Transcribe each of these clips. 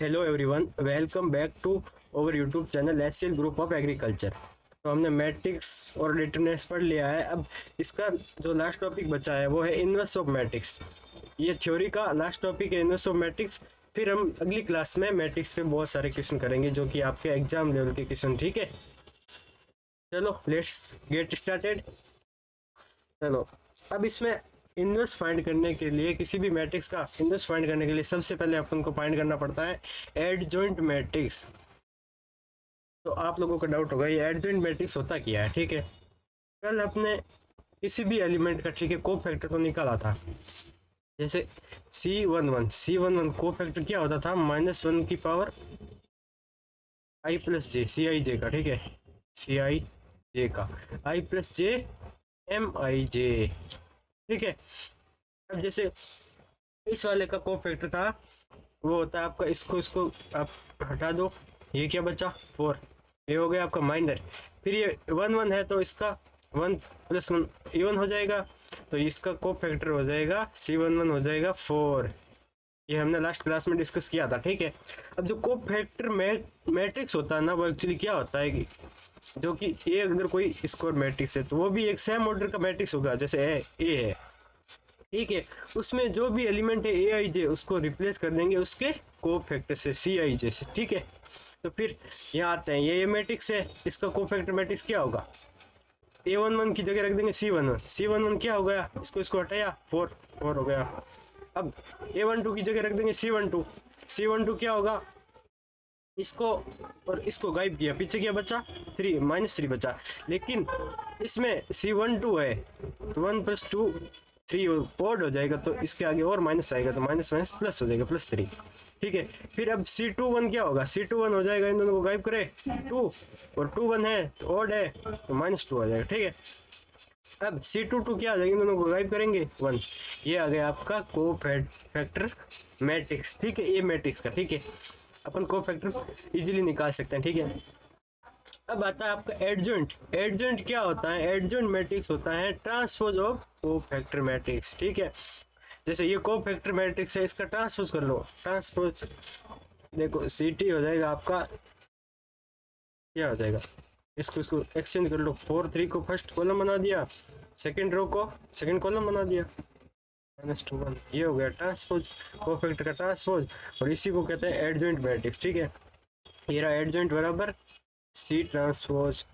Hello everyone, welcome back to over YouTube channel SCL group of agriculture. तो हमने matrix और determinants पढ़ लिया है। अब इसका जो लास्ट टॉपिक बचा है वो है इनवर्स ऑफ मैट्रिक्स। ये थ्योरी का लास्ट टॉपिक है, इनवर्स ऑफ मैट्रिक्स। फिर हम अगली क्लास में मैट्रिक्स पे बहुत सारे क्वेश्चन करेंगे जो कि आपके एग्जाम लेवल के क्वेश्चन। ठीक है, चलो लेट्स गेट स्टार्टेड। चलो, अब इसमें इनवर्स फाइंड करने के लिए, किसी भी मैट्रिक्स का इनवर्स फाइंड करने के लिए सबसे पहले अपन को फाइंड करना पड़ता है एडजॉइंट मैट्रिक्स। तो आप लोगों का डाउट होगा ये एडजॉइंट मैट्रिक्स होता क्या है। ठीक है, कल अपने किसी भी एलिमेंट का, ठीक है, को फैक्टर तो निकाला था। जैसे C11 को फैक्टर क्या होता था, -1 की पावर i+j, Cij का। ठीक है, Cij का i+j Mij। ठीक है, अब जैसे इस वाले का को फैक्टर था, वो होता है आपका, इसको आप हटा दो, ये क्या बचा 4, ये हो गया आपका माइनर। फिर ये 1 है तो इसका 1+1 इवन हो जाएगा, तो इसका को फैक्टर हो जाएगा C11 हो जाएगा 4। ये हमने लास्ट क्लास में डिस्कस किया था। ठीक है, अब जो को फैक्टर मैट्रिक्स होता है ना, वो एक्चुअली क्या होता है कि जो कि ए अगर कोई स्क्वायर मैट्रिक्स है तो वो भी एक सेम ऑर्डर का मैट्रिक्स होगा। जैसे ए है, ठीक है, उसमें जो भी एलिमेंट है Aij उसको रिप्लेस कर देंगे उसके को फैक्टर से, Cij से। ठीक है, तो फिर यहाँ आते हैं, ये मैट्रिक्स है, इसका को फैक्टर मैट्रिक्स क्या होगा, A11 की जगह रख देंगे C11 क्या हो गया, इसको हटाया 4 हो गया। अब A12 की जगह रख देंगे C12 क्या होगा, इसको और इसको गायब किया, पीछे क्या बचा 3, -3 बचा। लेकिन इसमें C12 है तो 1+2 3 ओड हो जाएगा, तो इसके आगे और माइनस आएगा तो माइनस माइनस प्लस हो जाएगा, +3। ठीक है, फिर अब C21 क्या होगा, C21 हो जाएगा, इन दोनों को गायब करे 2 और 2 1 है तो ओड है तो -2 आ जाएगा। ठीक है, अब C22 क्या आ जाएगा, इन दोनों को गायब करेंगे 1। ये आ गया आपका को फैक्टर मैट्रिक्स। ठीक है, ये मैट्रिक्स का। ठीक है, अपन को फैक्टर इजीली निकाल सकते हैं। ठीक है, अब आता है आपका एडजॉइंट। एडजॉइंट क्या होता है, एडजॉइंट मैट्रिक्स होता है ट्रांसपोज ऑफ को फैक्टर मैट्रिक्स। ठीक है, जैसे ये को फैक्टर मैट्रिक्स है, इसका ट्रांसपोज कर लो। ट्रांसपोज देखो, CT हो जाएगा आपका, क्या हो जाएगा, इसको एक्सचेंज कर लो। 4 3 को फर्स्ट कॉलम बना दिया, सेकंड रो को सेकंड कॉलम बना दिया, -2 1। ये हो गया ट्रांसपोज, को फैक्टर का ट्रांसपोज, और इसी को कहते हैं एडजॉइंट मैट्रिक्स। ठीक है, ये रहा एडजॉइंट बराबर C ट्रांसपोज।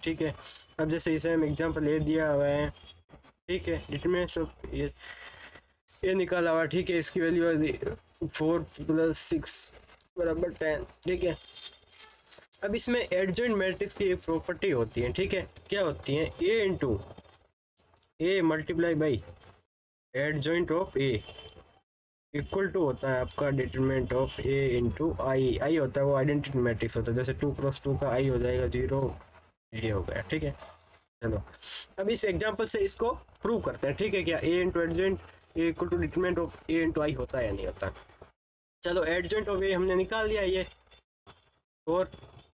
ठीक है, अब जैसे इसे हम एग्जांपल ले दिया हुआ है। ठीक है, डिटरमिनेंट्स ऑफ ये निकाला हुआ। ठीक है, इसकी वैल्यू 4 + 6 बराबर 10। ठीक है, अब इसमें एडजॉइंट मैट्रिक्स की एक प्रॉपर्टी होती है। ठीक है, क्या होती है, A multiply by adjoint of A equal to होता है आपका determinant of A into I होता है वो आइडेंटिटी मैट्रिक्स होता है। जैसे 2 × 2 का I हो जाएगा 0, ये हो गया। ठीक है, चलो अब इस एग्जांपल से इसको प्रूव करते हैं। ठीक है, क्या A into adjoint A equal to determinant of A into I होता है या नहीं होता। चलो, एडजॉइंट ऑफ A हमने निकाल लिया, ये 4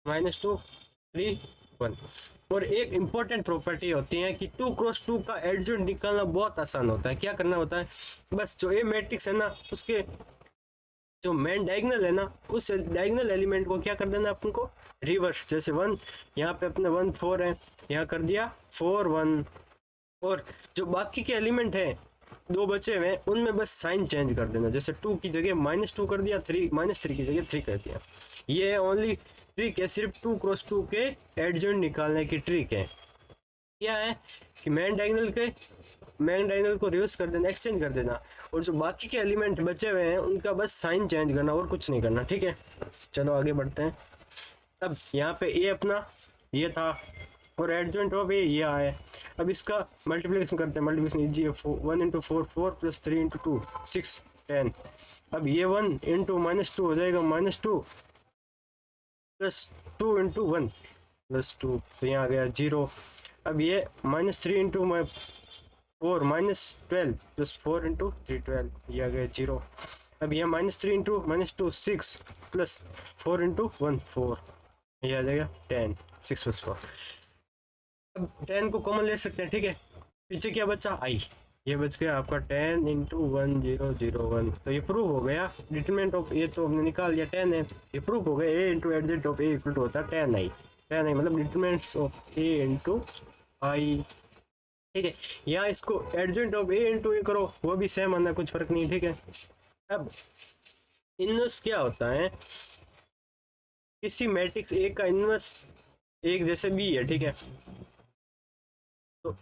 -2 3 1। और एक इम्पोर्टेंट प्रॉपर्टी होती है कि 2 × 2 का एडजॉइंट निकालना बहुत आसान होता है। क्या करना होता है, बस जो A मैट्रिक्स है ना, उसके जो मेन डायगोनल है ना, उस डायगोनल एलिमेंट को क्या कर देना अपन को, रिवर्स। जैसे 1 यहाँ पे अपने 1 4 है, यहाँ कर दिया 4 1। और जो बाकी के एलिमेंट हैं, 2 बचे हुए हैं, उनमें बस साइन चेंज कर देना। जैसे 2 की जगह -2 कर दिया, -3 की जगह 3 कर दिया। ये ओनली ट्रिक है, सिर्फ 2 × 2 के एडजॉइंट निकालने की ट्रिक है। क्या है कि मेन डायगोनल को रिवर्स कर देना, एक्सचेंज कर देना, और जो बाकी के एलिमेंट बचे हुए हैं उनका बस साइन चेंज करना और कुछ नहीं करना। ठीक है, चलो आगे बढ़ते हैं। अब यहाँ पे ए अपना ये था और एडजॉइंट ऑफ ए ये आया। अब इसका मल्टीप्लिकेशन करते हैं, मल्टीप्लिकेशन इजी है। 1 × 4 4 + 3 × 2 6 10। अब ये 1 × -2 हो जाएगा, -2 + 2 × 1 + 2, तो यहाँ आ गया 0। अब ये -3 × 4 -12 + 4 × 3 12, ये आ गया 0। अब ये -3 × -2 6 + 4 × 1 4, ये आ जाएगा 10 6 + 4। अब 10 को कॉमन ले सकते हैं। ठीक है, पीछे क्या बचा I, ये बच गया आपका 10 इंटू 1001, तो ये प्रूव हो गया। डिटरमिनेंट ऑफ ए तो हमने निकाल लिया 10 है, ये प्रूव हो गया A into adjoint of A equal to होता है 10i। 10i मतलब determinants of A into I. ठीक है, यहाँ इसको एडजेंट ऑफ ए इंटू ए करो, वो भी सेम आना, कुछ फर्क नहीं। ठीक है, अब इनवर्स क्या होता है, किसी मैट्रिक्स ए का इनवर्स एक जैसे बी है, ठीक है, तो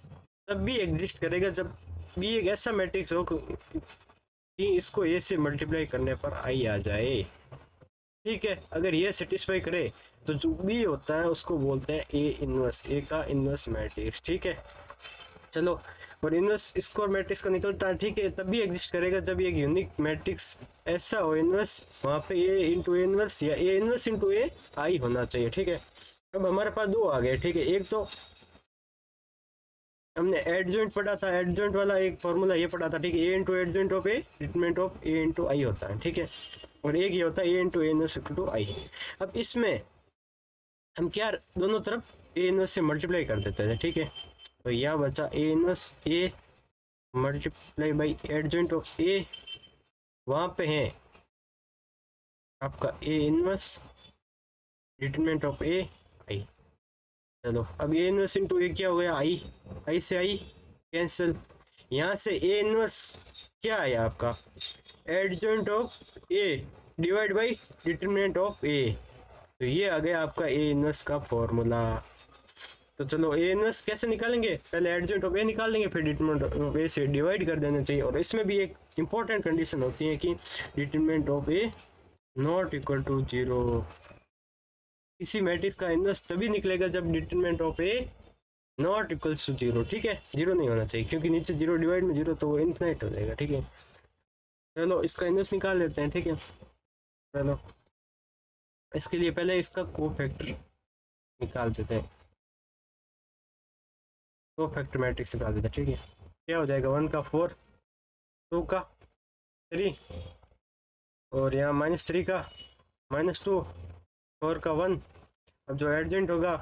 तब भी एग्जिस्ट करेगा जब बी एक ऐसा मैट्रिक्स हो कि इसको ए से मल्टीप्लाई करने पर आई आ जाए। ठीक है, अगर ये सेटिस्फाई करे तो जो बी होता है उसको बोलते हैं ए इनवर्स, ए का इनवर्स मैट्रिक्स। ठीक है, चलो, और इनवर्स स्क्वायर मैट्रिक्स का निकलता है। ठीक है, तब भी एग्जिस्ट करेगा जब एक यूनिक मैट्रिक्स ऐसा हो इनवर्स, वहाँ पे ए इंटू ए इनवर्स या ए इनवर्स इंटू ए आई होना चाहिए। ठीक है, अब हमारे पास दो आ गए। ठीक है, एक तो हमने एडजॉइंट पढ़ा था, एडजॉइंट वाला एक फॉर्मूला ये पढ़ा था। ठीक है, A into adjoint of A determinant of A into I होता है। ठीक है, और एक ये होता है A into A inverse equal to I. अब इसमें हम क्या दोनों तरफ ए इनवर्स से मल्टीप्लाई कर देते थे। ठीक है, तो यहाँ बचा A inverse A multiply by adjoint of A, वहाँ पे है आपका A inverse determinant of A I. चलो, अब ए इनवर्स इंटू ए क्या हो गया, आई, आई से आई कैंसिल, यहाँ से ए इनवर्स क्या आया आपका, adjoint of A divide by determinant of A, तो ये आ गया आपका ए इनवर्स का फॉर्मूला। तो चलो, ए इनवर्स कैसे निकालेंगे, पहले एडजॉइंट ऑफ ए निकाल लेंगे, फिर डिटरमिनेंट ऑफ ए से डिवाइड कर देना चाहिए। और इसमें भी एक इंपॉर्टेंट कंडीशन होती है कि determinant of A not equal to 0। किसी मैट्रिक्स का इनवर्स तभी निकलेगा जब determinant of A not equals to 0। ठीक है, 0 नहीं होना चाहिए, क्योंकि नीचे 0 डिवाइड में 0 तो वो इन्फिनिट हो जाएगा। ठीक है, चलो इसका इनवर्स निकाल लेते हैं। ठीक है, चलो इसके लिए पहले इसका कोफैक्टर निकाल देते हैं, कोफैक्टर मैट्रिक्स निकाल देते हैं। ठीक है, क्या हो जाएगा, 1 का 4, 2 का 3, और यहाँ -3 का -2, 4 का 1। अब जो एडजेंट होगा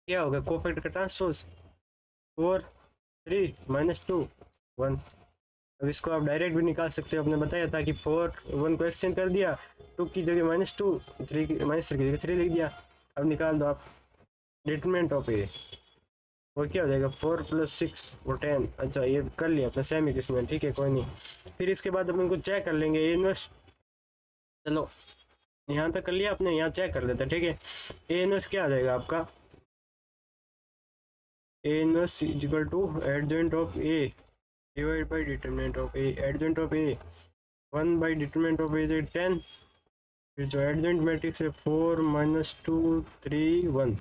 क्या होगा, कोफैक्टर का ट्रांसपोज, 4 3 -2 1। अब इसको आप डायरेक्ट भी निकाल सकते हो, आपने बताया था कि 4 1 को एक्सचेंज कर दिया, 2 की जगह -2, 3 की -3 की जगह 3 लिख दिया। अब निकाल दो आप डिटरमिनेंट ऑफ ए, वो क्या हो जाएगा, 4 + 6 वो 10। अच्छा, ये कर लिया अपना सेमी किस्में। ठीक है, कोई नहीं, फिर इसके बाद अपन को चेक कर लेंगे ए इनवर्स। चलो, यहाँ तक कर लिया आपने, यहाँ चेक कर लेते हैं। ठीक है, ए इनवर्स क्या आ जाएगा आपका, A inverse is equal to adjoint of A divide by determinant of A. Adjoint of A 1 by determinant of A 10, फिर जो एडजॉइंट मैट्रिक्स है 4 -2 3 1,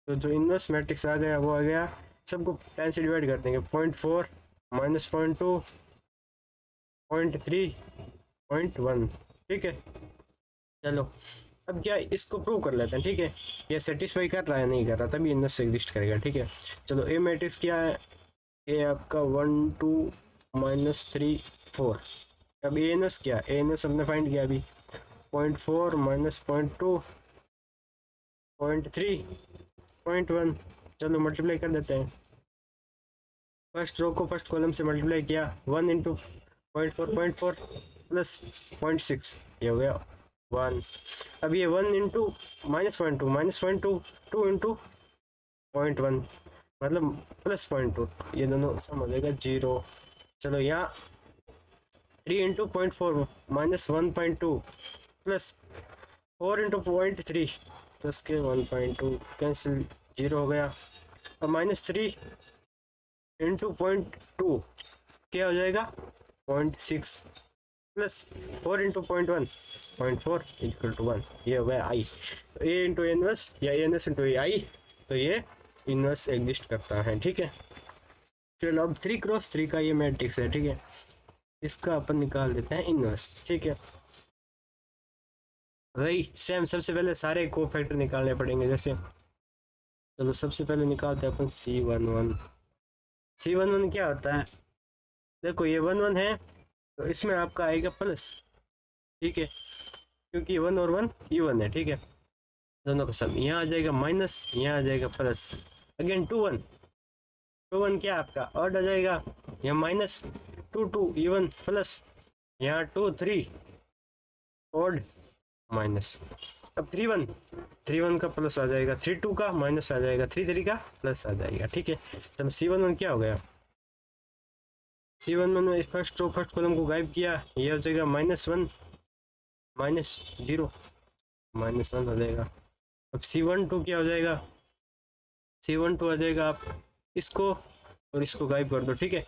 तो जो इनवर्स मैट्रिक्स आ गया वो आ गया, सबको 10 से डिवाइड कर देंगे, 0.4 -0.2 0.3 0.1। ठीक है, चलो अब क्या इसको प्रूव कर लेते हैं। ठीक है, ये सेटिस्फाई कर रहा है नहीं कर रहा, तभी इनवर्स एग्जिस्ट करेगा। ठीक है, चलो ए मैट्रिक्स क्या है, ए आपका 1 2 -3 4। अब ए इनवर्स क्या, ए इनवर्स हमने फाइंड किया अभी, 0.4 -0.2 0.3 0.1। चलो मल्टीप्लाई कर देते हैं, फर्स्ट रो को फर्स्ट कॉलम से मल्टीप्लाई किया, 1 इंटू 0.4 प्लस 0.6, ये हो गया 1। अब ये 1 इंटू -0.2 2 इंटू 0.1 मतलब +0.2, ये दोनों सम हो जाएगा 0। चलो यहाँ 3 इंटू 0.4 -1.2 प्लस 4 इंटू 0.3 प्लस के 1.2 कैंसिल, 0 हो गया। अब -3 इंटू 0.2 क्या हो जाएगा, 0.6 प्लस 4 इंटू 0.1 0.4 इक्वल टू 1, ये हो गया आई। तो ए इंटू इनवर्स या ए इनवर्स इंटू ए आई, तो ये इनवर्स एग्जिस्ट करता है। ठीक है, चलो अब 3×3 का ये मैट्रिक्स है। ठीक है, इसका अपन निकाल देते हैं इनवर्स। ठीक है, वही सेम, सबसे पहले सारे कोफैक्टर निकालने पड़ेंगे। जैसे चलो सबसे पहले निकालते हैं अपन C11। C11 क्या होता है, देखो ये 1 1 है, तो इसमें आपका आएगा प्लस। ठीक है, क्योंकि 1 और 1 इवन है। ठीक है, दोनों का सम, यहाँ आ जाएगा माइनस, यहाँ आ जाएगा प्लस, अगेन 2 1 टू वन क्या आपका ऑड आ जाएगा, यहाँ minus two two even plus, यहाँ टू थ्री ऑड माइनस। अब थ्री वन का प्लस आ जाएगा, थ्री टू का माइनस आ जाएगा, थ्री थ्री का प्लस आ जाएगा। ठीक है, तब सी वन क्या हो गया, सी वन में फर्स्ट रो फर्स्ट कॉलम को गायब किया, ये हो जाएगा minus one minus zero, minus one हो जाएगा। अब सी वन टू क्या हो जाएगा, सी वन टू आ जाएगा, आप इसको और इसको गायब कर दो। ठीक है,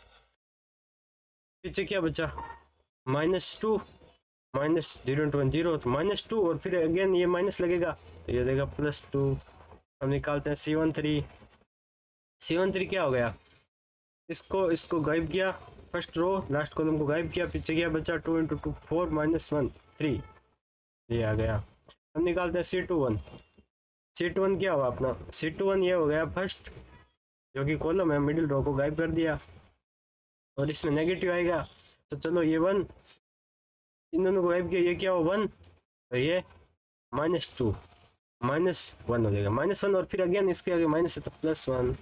पीछे क्या बचा, minus two minus zero into one zero, तो माइनस टू और फिर अगेन ये माइनस लगेगा तो ये देगा प्लस टू। हम निकालते हैं सी वन थ्री क्या हो गया, इसको गायब किया, फर्स्ट रो लास्ट कॉलम को गायब किया, पीछे क्या बचा, two into two four minus one three, ये आ गया। हम निकालते हैं सी टू वन क्या हुआ अपना, सी टू वन ये हो गया फर्स्ट जो कि कॉलम है, मिडिल रो को गायब कर दिया और इसमें नेगेटिव आएगा, तो चलो ये वन, इन दोनों को गायब किया, ये क्या हो वन, तो ये माइनस टू माइनस वन हो जाएगा, माइनस वन और फिर अगेन इसके आगे माइनस है तो प्लस वन।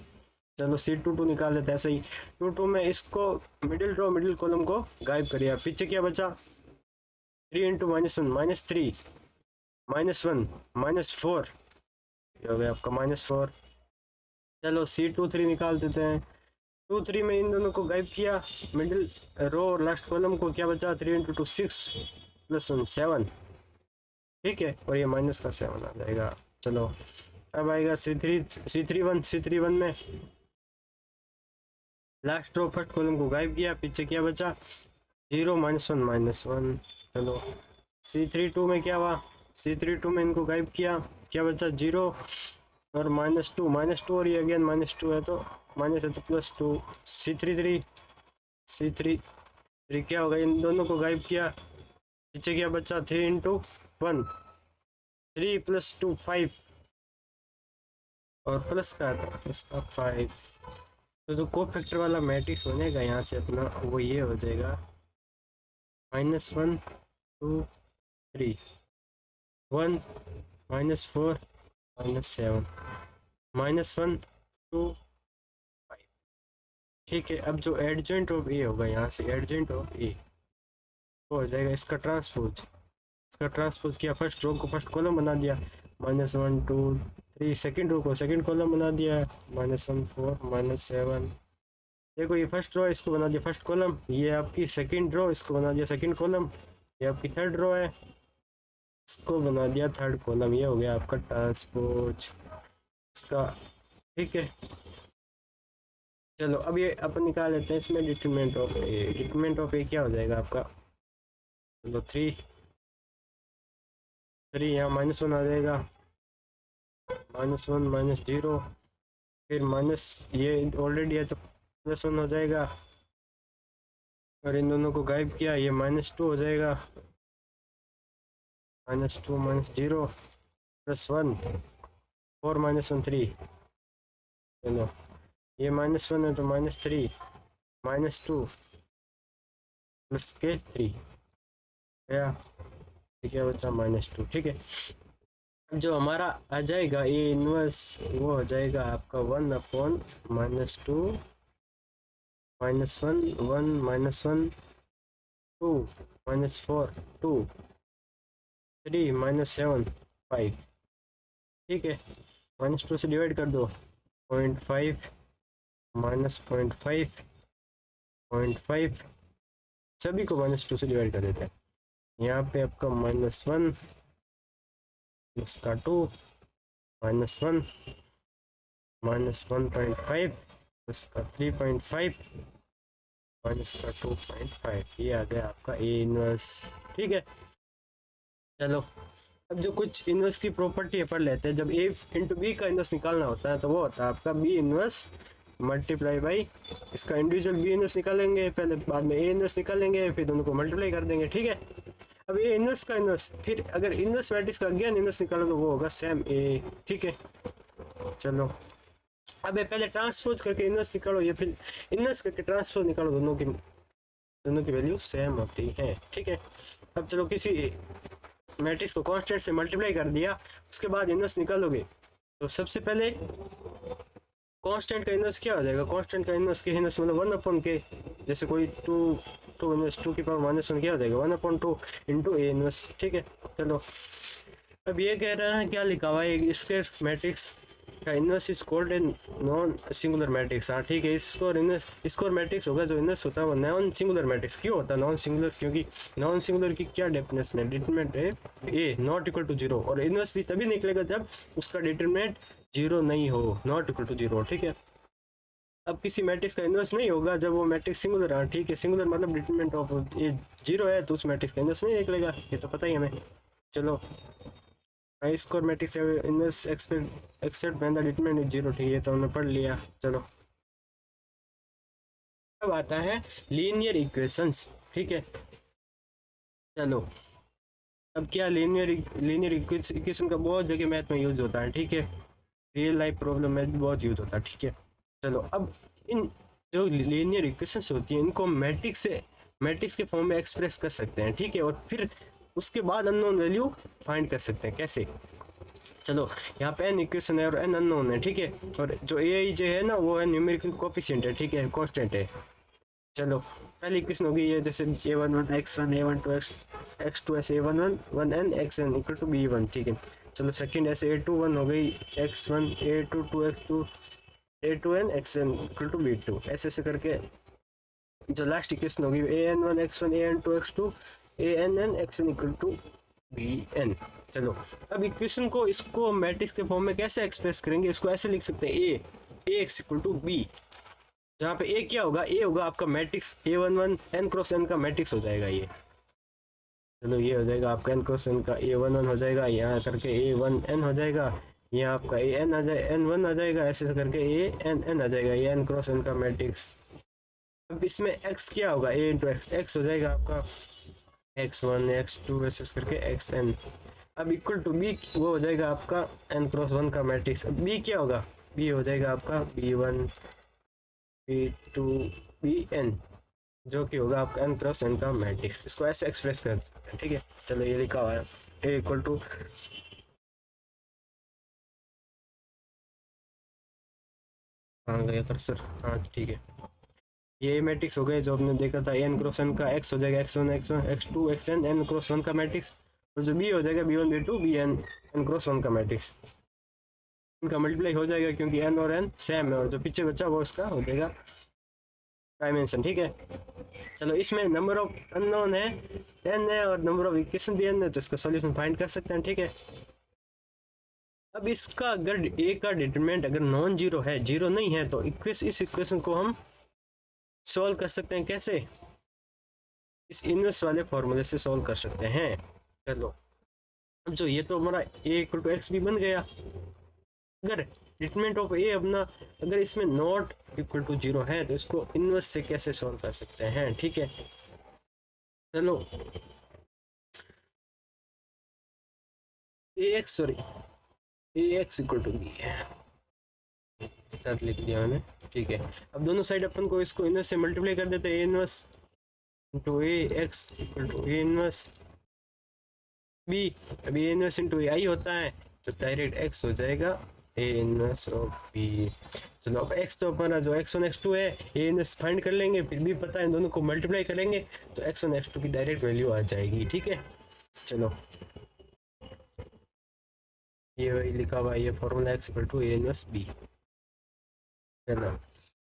चलो सी टू टू निकाल लेते हैं ऐसे ही, टू टू में इसको मिडिल रो मिडिल कॉलम को गायब करिए, पीछे क्या बचा, three into minus one minus three minus one minus four, ये हो गया आपका माइनस फोर। चलो सी टू थ्री निकाल देते हैं, टू थ्री में इन दोनों को गायब किया, मिडिल रो और लास्ट कॉलम को, क्या बचा, three into two six plus one seven. ठीक है, और ये माइनस का सेवन आ जाएगा। चलो अब आएगा सी थ्री वन में लास्ट रो फर्स्ट कॉलम को गायब किया, पीछे क्या बचा, जीरो माइनस वन। चलो सी थ्री टू में क्या हुआ, सी थ्री टू में इनको गायब किया, क्या बचा, जीरो और माइनस टू और ये अगेन माइनस टू है तो माइनस है तो plus two. C three three क्या होगा, इन दोनों को गायब किया, पीछे क्या बचा, three into one, three plus two five और प्लस का था प्लस का फाइव, तो जो को फैक्टर वाला मैट्रिक्स बनेगा यहाँ से अपना वो ये हो जाएगा minus one two three one minus four minus seven minus one to five. ठीक है, अब जो एडजेंट ऑफ ए होगा यहाँ से एडजेंट ऑफ ए वो हो जाएगा इसका ट्रांसपोज किया, फर्स्ट रो को फर्स्ट कॉलम बना दिया, minus one two three, second row को सेकेंड कॉलम बना दिया, minus one four minus seven. देखो ये फर्स्ट रो है, इसको बना दिया फर्स्ट कॉलम, ये आपकी सेकेंड रो, इसको बना दिया सेकेंड कॉलम, ये आपकी थर्ड रो है, इसको बना दिया थर्ड कॉलम, ये हो गया आपका ट्रांसपोज इसका। ठीक है, चलो अब ये अपन निकाल लेते हैं इसमें डिटरमिनेंट ऑफ ए क्या हो जाएगा आपका, चलो थ्री यहाँ माइनस वन आ जाएगा, माइनस वन माइनस जीरो, फिर माइनस ये ऑलरेडी है तो प्लस वन हो जाएगा, और इन दोनों को गायब किया, ये माइनस टू हो जाएगा, minus two minus zero plus one four minus one three. चलो ये माइनस वन है तो minus three minus two plus के थ्री गया, क्या बचा, माइनस टू। ठीक है, अब जो हमारा आ जाएगा ये इनवर्स वो हो जाएगा आपका one upon minus two minus one one minus one two minus four two three minus seven five. ठीक है, माइनस टू से डिवाइड कर दो, point five minus point five सभी को माइनस टू से डिवाइड कर देते हैं, यहाँ पे आपका माइनस वन प्लस का two minus one minus 1.5 plus का 3.5 माइनस का 2.5, ये आ गया आपका ए इनवर्स। ठीक है, चलो अब जो कुछ इनवर्स की प्रॉपर्टी पढ़ लेते हैं। जब ए इंटू बी का इनवर्स निकालना होता है तो वो होता है आपका बी इनवर्स मल्टीप्लाई बाई इसका इंडिविजुअल बी इनवर्स निकालेंगे पहले, बाद में ए इनवर्स निकालेंगे, फिर दोनों को मल्टीप्लाई कर देंगे। ठीक है, अब ये इनवर्स का इनवर्स, फिर अगर इनवर्स मैट्रिक्स का अगेन इनवर्स निकालोगे वो होगा सेम ए। ठीक है, चलो अब ये पहले ट्रांसपोज करके इनवर्स निकालो, ये फिर इनवर्स करके ट्रांसपोज निकालो, दोनों की वैल्यू सेम होती है। ठीक है, अब चलो किसी मैट्रिक्स को कांस्टेंट से मल्टीप्लाई कर दिया, उसके बाद इनवर्स निकालोगे तो सबसे पहले कांस्टेंट का इनवर्स क्या हो जाएगा, कांस्टेंट का इनवर्स के इनवर्स मतलब 1/k, जैसे कोई टू टू इनवर्स 2 की पावर -1 क्या हो जाएगा 1/2 इंटू ए इनवर्स, ठीक है। चलो अब ये कह रहा है क्या लिखा हुआ है, इसके मैट्रिक्स का inverse is called a non singular matrix. हाँ ठीक है, इसको इनवर्स स्कोर मैट्रिक्स होगा जो इनवर्स होता है वो नॉन सिंगुलर मैट्रिक्स। क्यों होता है नॉन सिंगुलर, क्योंकि नॉन सिंगुलर की क्या डेफिनेशन है, डिटरमिनेंट है ए नॉट इक्वल टू जीरो, और इनवर्स भी तभी निकलेगा जब उसका डिटरमिनेंट जीरो नहीं हो, नॉट इक्वल टू जीरो, ठीक है। अब किसी मैट्रिक्स का इनवर्स नहीं होगा जब वो मैट्रिक्स सिंगुलर है, ठीक है, सिंगुलर मतलब डिटरमिनेंट ऑफ ए जीरो है तो उस मैट्रिक्स का इनवर्स नहीं निकलेगा, ये तो पता ही हमें। चलो score matrix inverse except when the determinant is zero, ठीक है, ये तो हमने पढ़ लिया। चलो अब आता है लीनियर इक्वेशंस, ठीक है। चलो अब क्या लीनियर इक्वेशन का बहुत जगह मैथ में यूज होता है, ठीक है, रियल लाइफ प्रॉब्लम में भी बहुत यूज होता है, ठीक है। चलो अब इन जो लीनियर इक्वेशंस होती हैं इनको मैट्रिक्स के फॉर्म में एक्सप्रेस कर सकते हैं, ठीक है, और फिर उसके बाद अननोन वैल्यू फाइंड कर सकते हैं। कैसे, चलो यहाँ पे n इक्वेशन है और n अननोन है, ठीक है, और जो ए आई जे है ना वो है न्यूमेरिकल कोफिशिएंट है, ठीक है, कांस्टेंट है। चलो पहली इक्वेशन होगी ये, जैसे a11 x1 a12 x2 ऐसे a11 1n xn equal to b1, ठीक है। चलो सेकंड ऐसे a21 हो गई x1 a22 x2 a2n xn equal to b2, ऐसे ऐसे करके जो लास्ट इक्वेशन होगी an1 x1 an2 x2 ann xn equal to bn। चलो अब इक्वेशन को इसको मैट्रिक्स के फॉर्म में कैसे एक्सप्रेस करेंगे, इसको ऐसे लिख सकते हैं a x equal to b, जहाँ पे ए क्या होगा, ए होगा आपका matrix a11 n cross n का मैट्रिक्स हो जाएगा ये। चलो ये हो जाएगा आपका n क्रॉस n का a11 हो जाएगा, यहाँ करके a1n हो जाएगा, यहाँ आपका an आ जाए n1 आ जाएगा, ऐसे करके ann आ जाएगा, ये n क्रॉस n का मैट्रिक्स। अब इसमें x क्या होगा, a इंटू एक्स, x हो जाएगा आपका x1 x2 ऐसे करके xn। अब इक्वल टू b वो हो जाएगा आपका n क्रॉस 1 का मैट्रिक्स। अब b क्या होगा, b हो जाएगा आपका b1 b2 bn, जो कि होगा आपका n क्रॉस n का मैट्रिक्स। इसको ऐसे एक्सप्रेस कर सकते हैं, ठीक है। चलो ये लिखा हुआ है a इक्वल टू, हाँ गया कर्सर, हाँ ठीक है, ये मैट्रिक्स हो गए जो आपने देखा था n क्रॉस n का, x हो जाएगा x1 x1 x2 xn n cross 1 का मैट्रिक्स, और जो b हो जाएगा b1 b2 bn n cross 1 का मैट्रिक्स। इनका मल्टीप्लाई हो जाएगा क्योंकि n और n सेम है, और जो पीछे बचा वो उसका हो जाएगा डायमेंशन, ठीक है। चलो इसमें नंबर ऑफ अननोन है n है और नंबर ऑफ इक्वेशन भी n है, तो इसका सॉल्यूशन फाइंड कर सकते हैं, ठीक है। अब इसका अगर a का डिटरमिनेंट अगर नॉन जीरो है, जीरो नहीं है, तो इस इक्वेशन को हम सॉल्व कर सकते हैं। कैसे, इस इनवर्स वाले फॉर्मूले से सॉल्व कर सकते हैं। चलो अब जो ये तो हमारा a इक्वल टू एक्स भी बन गया। अगर डिटरमिनेंट ऑफ a अपना अगर इसमें नॉट इक्वल टू जीरो है तो इसको इनवर्स से कैसे सॉल्व कर सकते हैं, ठीक है। चलो ax sorry ax equal to b है, गलत लिख दिया मैंने, ठीक है। अब दोनों साइड अपन को इसको इनवर्स से मल्टीप्लाई कर देते हैं, a inverse into A X equal to A inverse B. अभी ए इनवर्स इंटू आई होता है तो डायरेक्ट एक्स हो जाएगा ए इनवर्स ऑफ बी। चलो अब एक्स तो हमारा जो x1 x2 है ए इनवर्स फाइंड कर लेंगे, फिर भी पता है इन दोनों को मल्टीप्लाई करेंगे तो x1 x2 की डायरेक्ट वैल्यू आ जाएगी, ठीक है। चलो ये वही लिखा हुआ है, ये formula x equal to A inverse B. चलो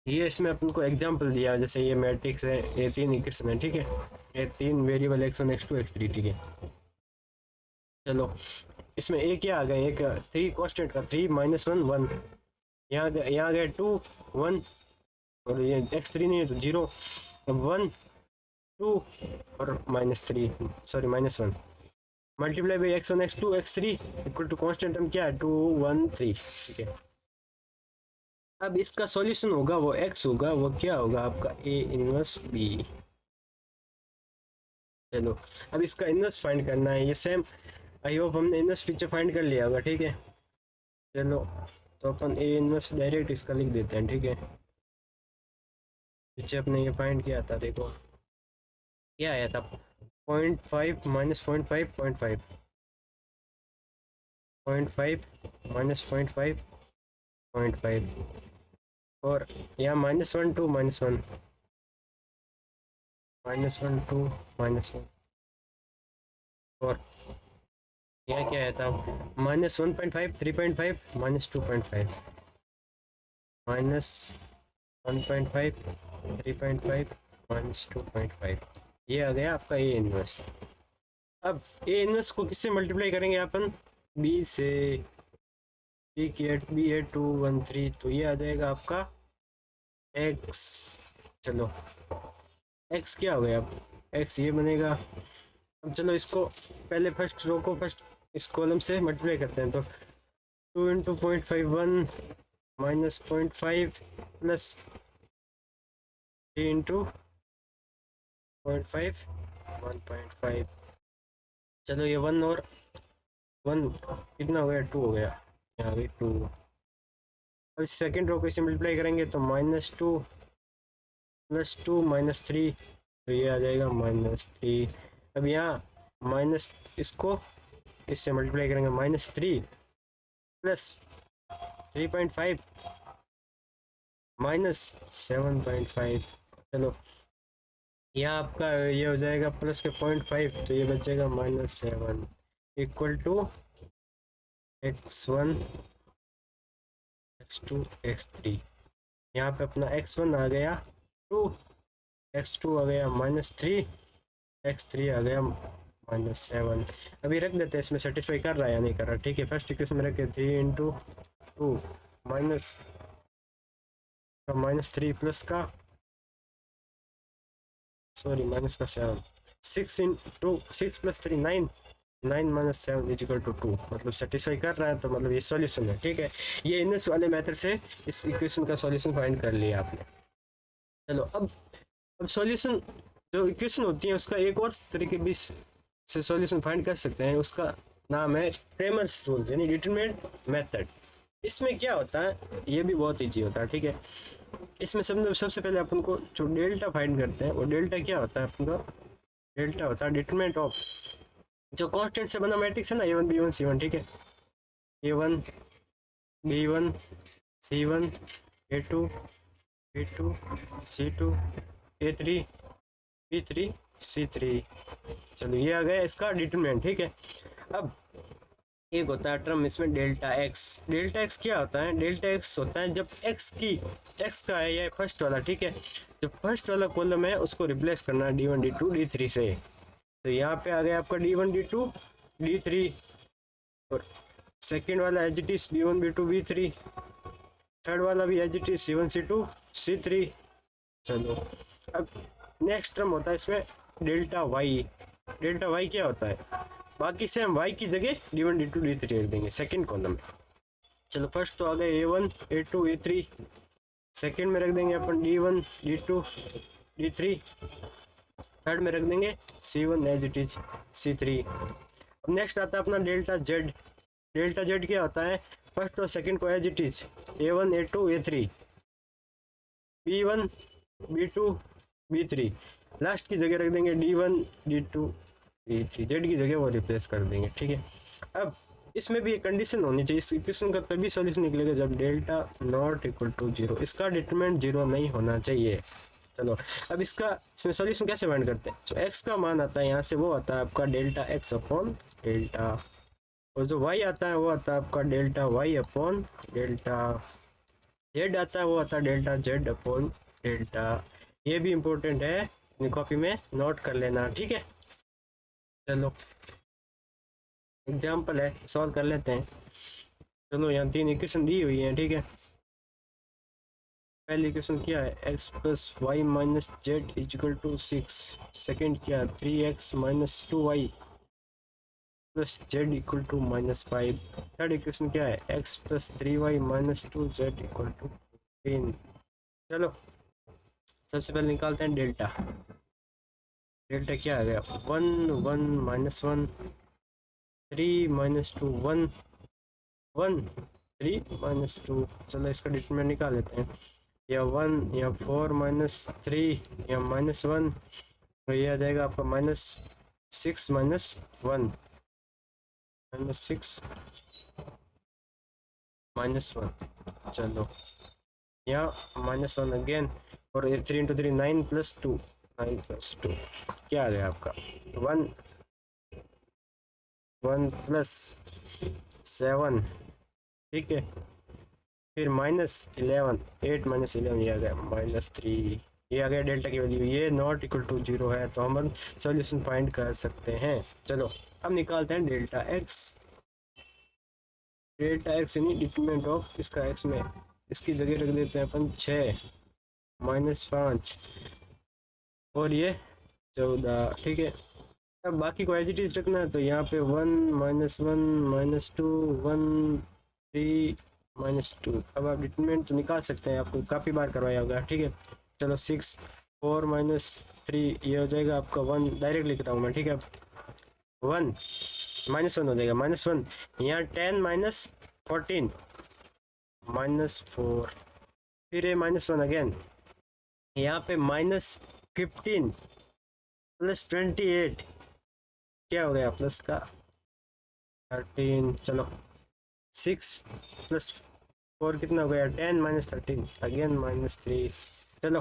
ये इसमें अपन को एग्जांपल दिया, जैसे ये मैट्रिक्स है, ये तीन इक्वेशन है, ठीक है, ये तीन वेरिएबल x1 x2 x3, ठीक है। चलो इसमें ए क्या आ गया, एक थ्री कॉन्स्टेंट का 3 -1 1, यहाँ गए 2 1, और ये x3 नहीं है तो 0 1 2 और -3 sorry -1 multiply by x1 x2 x3 equal to constant हम क्या है 2 1 3, ठीक है। अब इसका सॉल्यूशन होगा वो x होगा, वो क्या होगा आपका a इनवर्स b। चलो अब इसका इनवर्स फाइंड करना है, ये सेम आई होप हमने इनवर्स पीछे फाइंड कर लिया होगा, ठीक है। चलो तो अपन ए इनवर्स डायरेक्ट इसका लिख देते हैं, ठीक है। पीछे अपने ये फाइंड किया था, देखो क्या आया था 0.5 माइनस 0.5 0.5 0.5 माइनस 0.5 0.5 और यहाँ -1 2 -1, -1 2 -1, और यहाँ क्या है था, -1.5 3.5 -2.5, -1.5 3.5 -2.5, ये आ गया आपका ए इनवर्स। अब ए इनवर्स को किससे मल्टीप्लाई करेंगे अपन, बी से, B@213, तो ये आ जाएगा आपका एक्स। चलो एक्स क्या हो गया, अब एक्स ये बनेगा। अब चलो इसको पहले फर्स्ट रो को फर्स्ट इस कॉलम से मल्टीप्लाई करते हैं, तो 2 × 0.51 -0.5 प्लस 3 × 0.5 1.5। चलो ये 1 और 1 कितना हो गया, 2 हो गया, यहाँ भी 2। अब इस सेकेंड रो को इसे मल्टीप्लाई करेंगे तो -2 + 2 -3, तो ये आ जाएगा -3। अब यहाँ माइनस इसको इससे मल्टीप्लाई करेंगे, -3 + 3.5 -7.5। चलो यहाँ आपका ये हो जाएगा प्लस के 0.5, तो ये बचेगा -7 equal to x1 x2 x3। यहाँ पे अपना x1 आ गया 2, x2 आ गया -3, x3 आ गया -7। अभी रख देते हैं, इसमें सेटिस्फाई कर रहा है या नहीं कर रहा। ठीक है, फर्स्ट इक्वेशन में रखे 3 × 2 माइनस -3 प्लस का, सॉरी माइनस का 7, 6 + 3 9, 9 - 7 = 2, मतलब सेटिस्फाई कर रहा है, तो मतलब ये सॉल्यूशन है। ठीक है, ये इनवर्स वाले मेथड से इस इक्वेशन का सॉल्यूशन फाइंड कर लिया आपने। चलो अब सॉल्यूशन, जो इक्वेशन होती है उसका एक और तरीके भी से सॉल्यूशन फाइंड कर सकते हैं, उसका नाम है क्रेमर्स रूल यानी डिटरमिनेंट मेथड। इसमें क्या होता है, ये भी बहुत ईजी होता है। ठीक है, इसमें सबसे पहले अपन को जो डेल्टा फाइंड करते हैं, वो डेल्टा क्या होता है, अपन का डेल्टा होता है डिटरमिनेंट ऑफ जो कांस्टेंट से बना मैट्रिक्स है ना, A1 B1 C1। ठीक है, A1 B1 C1 A2 B2 C2 A3 B3 C3। चलो ये आ गया इसका डिटरमिनेंट। ठीक है, अब एक होता है टर्म इसमें डेल्टा एक्स। डेल्टा एक्स क्या होता है, डेल्टा एक्स होता है जब एक्स का है, ये फर्स्ट वाला। ठीक है, जो फर्स्ट वाला कॉलम है उसको रिप्लेस करना है D1 D2 D3 से। तो यहाँ पे आ गया आपका D1 D2 D3, और सेकेंड वाला as it is B1 B2 B3, third वाला भी as it is C1 C2 C3। चलो अब नेक्स्ट टर्म होता है इसमें डेल्टा वाई। डेल्टा वाई क्या होता है, बाकी से हम y की जगह D1 D2 D3 रख देंगे सेकंड कॉलम में। चलो फर्स्ट तो आ गए A1 A2 A3, सेकंड में रख देंगे अपन D1 D2 D3, थर्ड में रख देंगे C1 as it is C3। अब नेक्स्ट आता है अपना डेल्टा जेड। डेल्टा जेड क्या होता है, फर्स्ट और सेकंड को as it is A1 A2 A3 B1 B2 B3, last की जगह रख देंगे D1 D2 D3, जेड की जगह वो रिप्लेस कर देंगे। ठीक है, अब इसमें भी एक कंडीशन होनी चाहिए, इस इक्वेशन का तभी सॉल्यूशन निकलेगा जब डेल्टा नॉट इक्वल टू 0, इसका डिटरमिनेंट 0 नहीं होना चाहिए। चलो अब इसमें सॉल्यूशन कैसे फाइंड करते हैं, जो एक्स का मान आता है यहाँ से वो आता है आपका डेल्टा एक्स अपॉन डेल्टा, और जो वाई आता है वो आता है आपका delta Y upon delta, Z आता है वो आता है डेल्टा जेड अपॉन डेल्टा। ये भी इम्पोर्टेंट है, अपनी कॉपी में नोट कर लेना। ठीक है, चलो एग्जाम्पल है, सॉल्व कर लेते हैं। चलो यहाँ 3 इक्वेशन दी हुई है। ठीक है, पहली इक्वेशन क्या है, x + y - z = 6। सेकेंड क्या, 3x - 2y + z = -5। Third equation क्या है, x + 3y - 2z = 10। चलो सबसे पहले निकालते हैं डेल्टा। डेल्टा क्या आ गया, 1 1 -1 3 - 2 1 1 3 - 2। चलो इसका डिटरमिनेंट निकाल लेते हैं, या 1 या 4 - 3 या -1, तो ये आ जाएगा आपका -6 -1 -6 -1। चलो यहाँ -1 अगेन, और 3 इंटू 3 9 + 2, 9 + 2 क्या आ गया आपका 1, 1 + 7, ठीक है। फिर -11, 8 - 11 ये आ गया -3, ये आ गया डेल्टा की वैल्यू, ये नॉट इक्वल टू 0 है, तो हम सॉल्यूशन फाइंड कर सकते हैं। चलो अब निकालते हैं डेल्टा एक्स। डेल्टा एक्स यानी डिटरमिनेंट ऑफ इसका एक्स में, इसकी जगह रख देते हैं अपन 6 -5 और ये 14, ठीक है। अब बाकी को एज इट इज रखना है, तो यहाँ पे 1 -1 -2 1 3 -2। अब आप डिटरमिनेंट तो निकाल सकते हैं, आपको काफ़ी बार करवाया होगा, ठीक है। चलो 6 4 -3 ये हो जाएगा आपका 1, डायरेक्ट लिख रहा हूँ मैं, ठीक है। 1 -1 हो जाएगा -1, यहाँ 10 -14 -4, फिर ये -1 अगेन, यहाँ पे -15 + 28 क्या हो गया प्लस का 13। चलो 6 + 4 कितना हो गया 10 -13 अगेन -3। चलो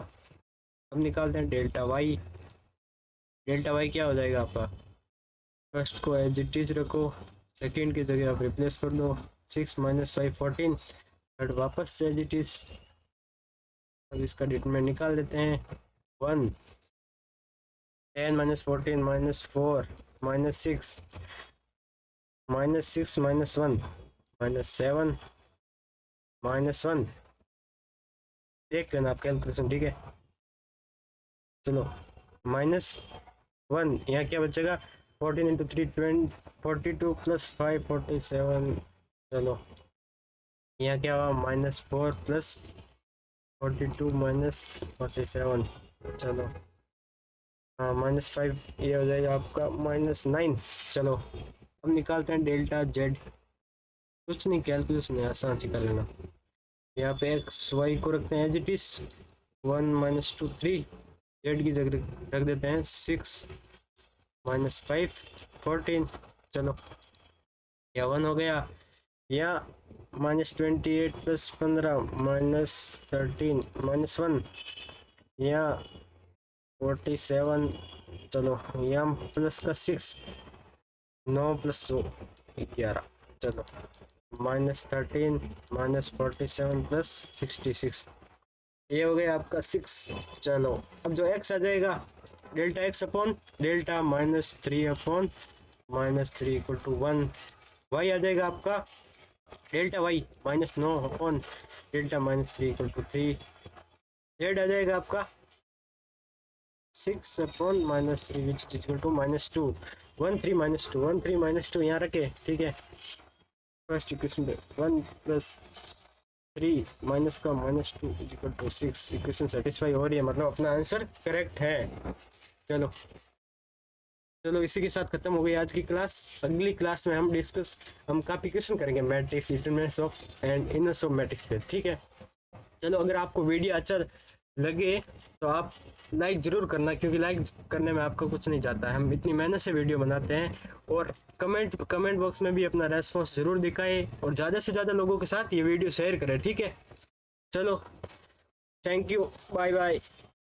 अब निकालते हैं डेल्टा वाई। डेल्टा वाई क्या हो जाएगा आपका, फर्स्ट को एज इट इज रखो, सेकंड की जगह आप रिप्लेस कर दो, 6 - 5 14, थर्ड वापस से एज इट इज। अब इसका डिटरमिनेंट निकाल देते हैं, 1 10 - 14 -4 -6 -6 -1 -7 -1, देख लेना आप कैलकुलेशन, ठीक है। चलो -1 यहाँ क्या बचेगा 14 × 3 20, 42 + 5 47। चलो यहाँ क्या हुआ -4 + 42 - 47। चलो हाँ -5 ये हो जाएगा आपका -9। चलो अब निकालते हैं डेल्टा जेड। कुछ नहीं, कैलकुलेशन है, आसान से कर लेना। यहाँ पे एक्स वाई को रखते हैं एज इट इज, 1 - 2 3, जेड की जगह रख देते हैं 6 -5 14। चलो या 1 हो गया, या -28 + 15 -13 -1, या 47। चलो यहाँ प्लस का 6, 9 + 2 11। चलो -13 -47 + 66 ये हो गया आपका 6। चलो अब जो x आ जाएगा delta x upon delta -3 upon -3 = 1, y आ जाएगा आपका delta y -9 upon delta -3 = 3, z आ जाएगा आपका 6 upon -3 which is equal to -2, 1 3 -2 1 3 -2 यहाँ रखे, ठीक है। फर्स्ट इक्वेशन पे 1 + 3 माइनस का -2 = 6, इक्वेशन सेटिस्फाई हो रही है, मतलब अपना आंसर करेक्ट है। चलो चलो इसी के साथ खत्म हो गई आज की क्लास। अगली क्लास में हम काफ़ी क्वेश्चन करेंगे matrix, determinants of and inverse of matrix पे, ठीक है। चलो अगर आपको वीडियो अच्छा लगे तो आप लाइक ज़रूर करना, क्योंकि लाइक करने में आपका कुछ नहीं जाता है, हम इतनी मेहनत से वीडियो बनाते हैं। और कमेंट बॉक्स में भी अपना रेस्पॉन्स ज़रूर दिखाएं, और ज़्यादा से ज़्यादा लोगों के साथ ये वीडियो शेयर करें, ठीक है। चलो थैंक यू, बाय बाय।